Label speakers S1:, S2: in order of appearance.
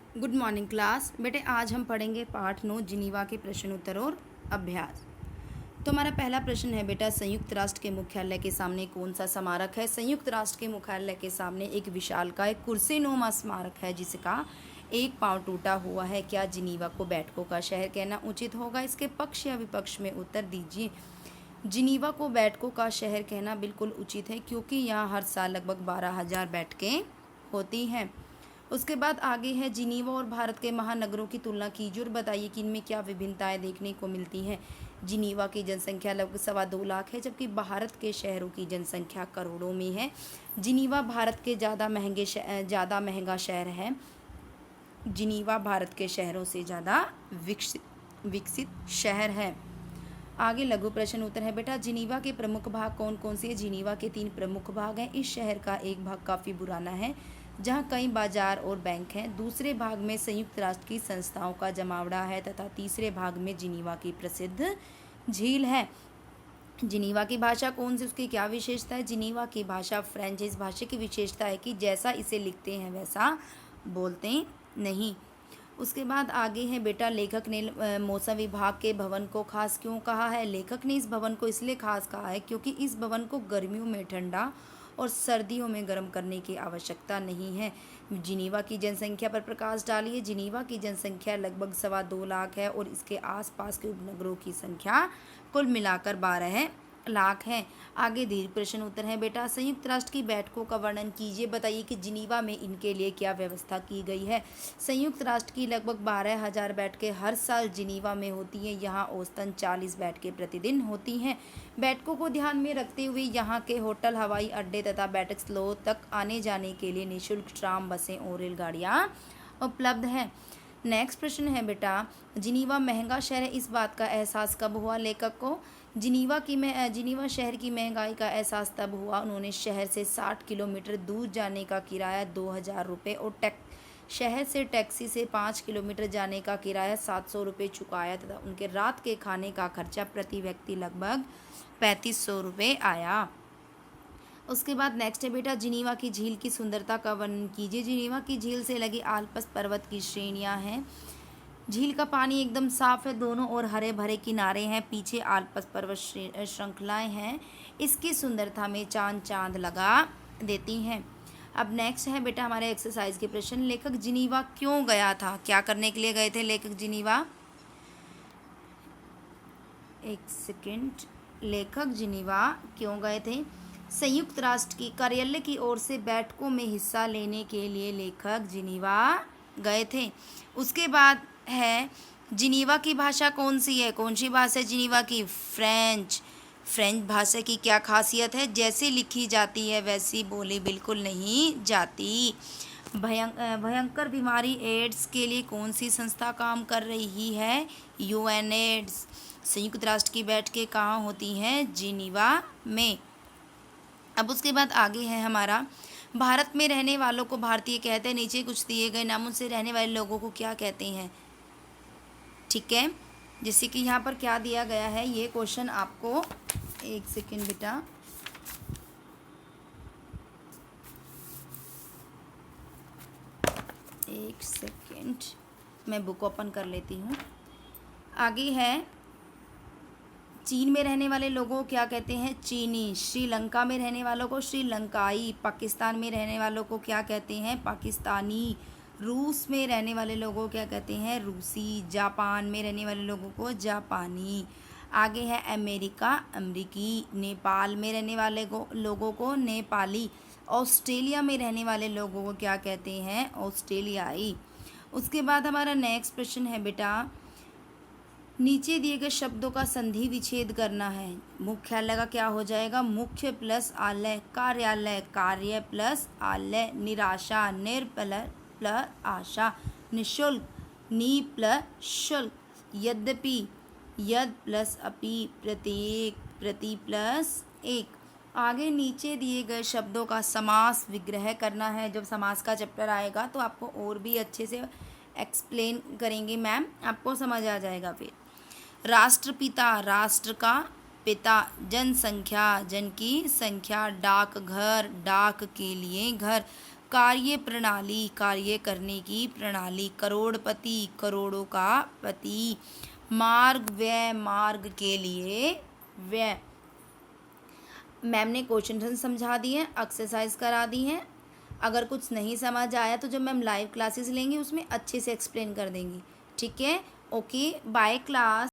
S1: Good morning class. बेटे आज हम पढ़ेंगे पाठ 9 जिनीवा के प्रश्न उत्तर और अभ्यास। तो हमारा पहला प्रश्न है बेटा, संयुक्त राष्ट्र के मुख्यालय के सामने कौन सा स्मारक है? संयुक्त राष्ट्र के मुख्यालय के सामने एक विशालकाय कुर्सीनुमा स्मारक है जिसका एक पांव टूटा हुआ है। क्या जिनीवा को बैठकों का शहर कहना उचित होगा? इसके पक्ष या विपक्ष में उत्तर दीजिए। जिनीवा को बैठकों का शहर कहना बिल्कुल उचित है क्योंकि यहाँ हर साल लगभग 12,000 बैठकें होती हैं। उसके बाद आगे है, जिनीवा और भारत के महानगरों की तुलना कीजिए और बताइए कि इनमें क्या विभिन्नताएं देखने को मिलती हैं। जिनीवा की जनसंख्या लगभग 2.25 लाख है जबकि भारत के शहरों की जनसंख्या करोड़ों में है। जिनीवा भारत के ज़्यादा महंगा शहर है। जिनीवा भारत के शहरों से ज़्यादा विकसित शहर है। आगे लघु प्रश्न उत्तर है बेटा, जिनीवा के प्रमुख भाग कौन कौन से हैं? जिनीवा के 3 प्रमुख भाग हैं। इस शहर का एक भाग काफ़ी पुराना है जहां कई बाजार और बैंक हैं। दूसरे भाग में संयुक्त राष्ट्र की संस्थाओं का जमावड़ा है तथा तीसरे भाग में जिनीवा की प्रसिद्ध झील है। जिनीवा की भाषा कौन सी, उसकी क्या विशेषता है? जिनीवा की भाषा फ्रेंच है। इस भाषा की विशेषता है कि जैसा इसे लिखते हैं वैसा बोलते नहीं। उसके बाद आगे है बेटा, लेखक ने मौसम विभाग के भवन को खास क्यों कहा है? लेखक ने इस भवन को इसलिए खास कहा है क्योंकि इस भवन को गर्मियों में ठंडा और सर्दियों में गर्म करने की आवश्यकता नहीं है। जिनीवा की जनसंख्या पर प्रकाश डालिए। जिनीवा की जनसंख्या लगभग 2.25 लाख है और इसके आसपास के उपनगरों की संख्या कुल मिलाकर 12 लाख है। आगे दीर्घ प्रश्न उत्तर है बेटा, संयुक्त राष्ट्र की बैठकों का वर्णन कीजिए। बताइए कि जिनीवा में इनके लिए क्या व्यवस्था की गई है। संयुक्त राष्ट्र की लगभग 12,000 बैठकें हर साल जिनीवा में होती हैं। यहाँ औसतन 40 बैठकें प्रतिदिन होती हैं। बैठकों को ध्यान में रखते हुए यहाँ के होटल, हवाई अड्डे तथा बैठक स्थलों तक आने जाने के लिए निःशुल्क ट्राम, बसें और रेलगाड़ियाँ उपलब्ध हैं। नेक्स्ट प्रश्न है बेटा, जिनीवा महंगा शहर है, इस बात का एहसास कब हुआ लेखक को? जिनीवा शहर की महंगाई का एहसास तब हुआ उन्होंने शहर से 60 किलोमीटर दूर जाने का किराया 2,000 रुपये और शहर से टैक्सी से 5 किलोमीटर जाने का किराया 700 रुपये चुकाया तथा उनके रात के खाने का खर्चा प्रति व्यक्ति लगभग 3500 रुपये आया। उसके बाद नेक्स्ट है बेटा, जिनीवा की झील की सुंदरता का वर्णन कीजिए। जिनीवा की झील से लगी आल्प्स पर्वत की श्रेणियां हैं। झील का पानी एकदम साफ है, दोनों ओर हरे भरे किनारे हैं, पीछे आल्प्स पर्वत श्रृंखलाएं हैं। इसकी सुंदरता में चांद लगा देती हैं। अब नेक्स्ट है बेटा हमारे एक्सरसाइज के प्रश्न, लेखक जिनीवा क्यों गया था? क्या करने के लिए गए थे लेखक जिनीवा? एक सेकेंड, लेखक जिनीवा क्यों गए थे? संयुक्त राष्ट्र की कार्यालय की ओर से बैठकों में हिस्सा लेने के लिए लेखक जिनीवा गए थे। उसके बाद है, जिनीवा की भाषा कौन सी है? कौन सी भाषा है जिनीवा की? फ्रेंच भाषा की क्या खासियत है? जैसे लिखी जाती है वैसी बोली बिल्कुल नहीं जाती। भयंकर बीमारी एड्स के लिए कौन सी संस्था काम कर रही है? UN AIDS. संयुक्त राष्ट्र की बैठकें कहाँ होती हैं? जिनीवा में। अब उसके बाद आगे है हमारा, भारत में रहने वालों को भारतीय कहते हैं। नीचे कुछ दिए गए नामों से रहने वाले लोगों को क्या कहते हैं? ठीक है, जैसे कि यहाँ पर क्या दिया गया है, ये क्वेश्चन आपको, एक सेकेंड बेटा, एक सेकेंड मैं बुक ओपन कर लेती हूँ। आगे है, चीन में रहने वाले लोगों को क्या कहते हैं? चीनी। श्रीलंका में रहने वालों को श्रीलंकाई। पाकिस्तान में रहने वालों को क्या कहते हैं? पाकिस्तानी। रूस में रहने वाले लोगों को क्या कहते हैं? रूसी। जापान में रहने वाले लोगों को जापानी। आगे है अमेरिका, अमरीकी। नेपाल में रहने वाले लोगों को नेपाली। ऑस्ट्रेलिया में रहने वाले लोगों को क्या कहते हैं? ऑस्ट्रेलियाई। उसके बाद हमारा नेक्स्ट प्रश्न है बेटा, नीचे दिए गए शब्दों का संधि विच्छेद करना है। मुख्यालय का क्या हो जाएगा? मुख्य प्लस आलय। कार्यालय, कार्य प्लस आलय। निराशा, प्लस आशा। निःशुल्क, नि प्लस शुल्क। यद्यपि, यद प्लस अपि। प्रत्येक, प्रति प्लस एक। आगे नीचे दिए गए शब्दों का समास विग्रह करना है। जब समास का चैप्टर आएगा तो आपको और भी अच्छे से एक्सप्लेन करेंगे मैम, आपको समझ आ जाएगा। फिर राष्ट्रपिता, राष्ट्र का पिता। जनसंख्या, जन की संख्या। डाकघर, डाक के लिए घर। कार्य प्रणाली, कार्य करने की प्रणाली। करोड़पति, करोड़ों का पति। मार्ग, व्यय, मार्ग के लिए व्यय। मैम ने क्वेश्चन समझा दिए हैं, एक्सरसाइज करा दी हैं। अगर कुछ नहीं समझ आया तो जब मैम लाइव क्लासेस लेंगे उसमें अच्छे से एक्सप्लेन कर देंगी। ठीक है, ओके, बाय क्लास।